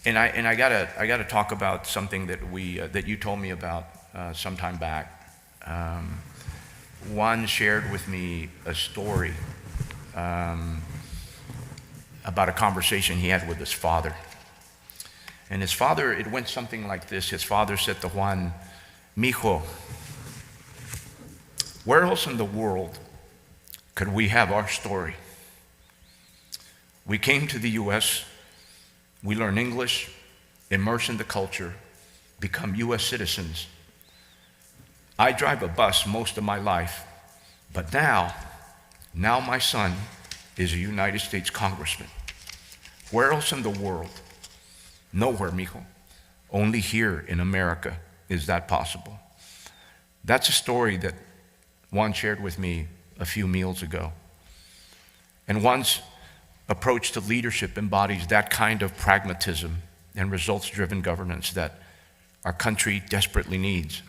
And I gotta talk about something that that you told me about some time back. Juan shared with me a story about a conversation he had with his father. And his father, it went something like this. His father said to Juan, "Mijo, where else in the world could we have our story? We came to the US, we learn English, immerse in the culture, become US citizens. I drive a bus most of my life, but now my son is a United States Congressman. Where else in the world? Nowhere, mijo. Only here in America is that possible." That's a story that Juan shared with me a few meals ago. And Juan's approach to leadership embodies that kind of pragmatism and results-driven governance that our country desperately needs.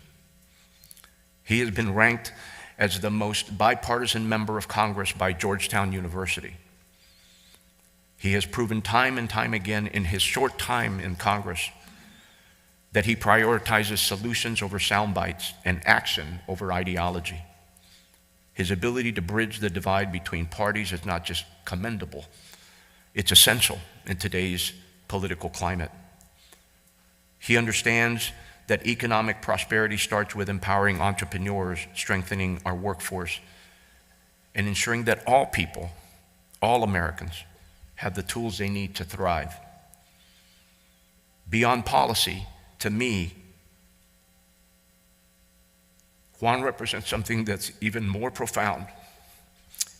He has been ranked as the most bipartisan member of Congress by Georgetown University. He has proven time and time again in his short time in Congress that he prioritizes solutions over sound bites and action over ideology. His ability to bridge the divide between parties is not just commendable, it's essential in today's political climate. He understands that economic prosperity starts with empowering entrepreneurs, strengthening our workforce, and ensuring that all people, all Americans, have the tools they need to thrive. Beyond policy, to me, Juan represents something that's even more profound.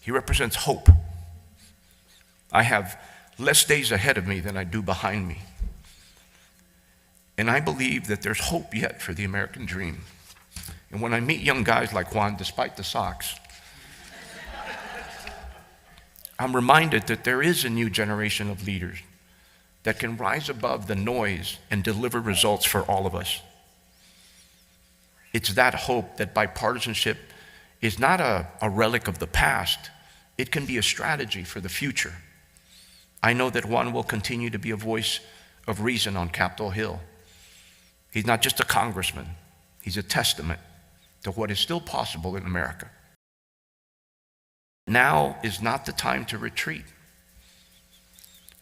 He represents hope. I have less days ahead of me than I do behind me. And I believe that there's hope yet for the American dream. And when I meet young guys like Juan, despite the socks, I'm reminded that there is a new generation of leaders that can rise above the noise and deliver results for all of us. It's that hope that bipartisanship is not a relic of the past. It can be a strategy for the future. I know that Juan will continue to be a voice of reason on Capitol Hill. He's not just a congressman. He's a testament to what is still possible in America. Now is not the time to retreat.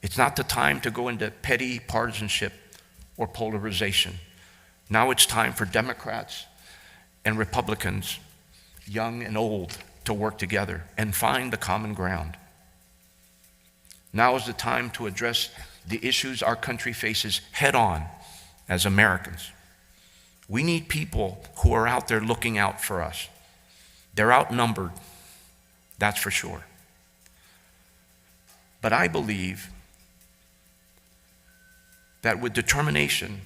It's not the time to go into petty partisanship or polarization. Now it's time for Democrats and Republicans, young and old, to work together and find the common ground. Now is the time to address the issues our country faces head on as Americans. We need people who are out there looking out for us. They're outnumbered, that's for sure. But I believe that with determination,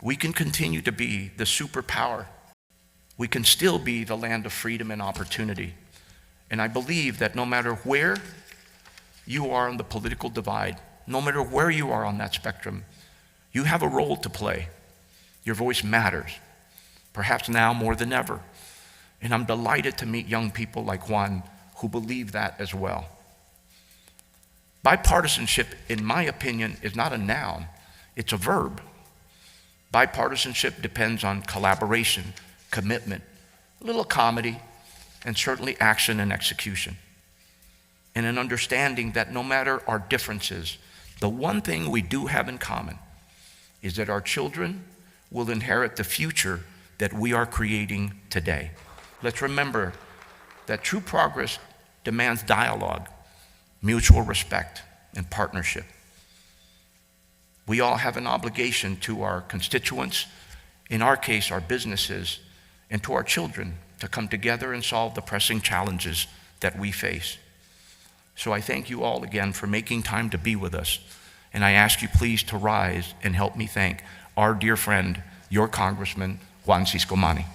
we can continue to be the superpower. We can still be the land of freedom and opportunity. And I believe that no matter where you are on the political divide, no matter where you are on that spectrum, you have a role to play. Your voice matters, perhaps now more than ever. And I'm delighted to meet young people like Juan who believe that as well. Bipartisanship, in my opinion, is not a noun, it's a verb. Bipartisanship depends on collaboration, commitment, a little comedy, and certainly action and execution. And an understanding that no matter our differences, the one thing we do have in common is that our children will inherit the future that we are creating today. Let's remember that true progress demands dialogue, mutual respect, and partnership. We all have an obligation to our constituents, in our case, our businesses, and to our children to come together and solve the pressing challenges that we face. So I thank you all again for making time to be with us. And I ask you please to rise and help me thank our dear friend, your Congressman, Juan Ciscomani.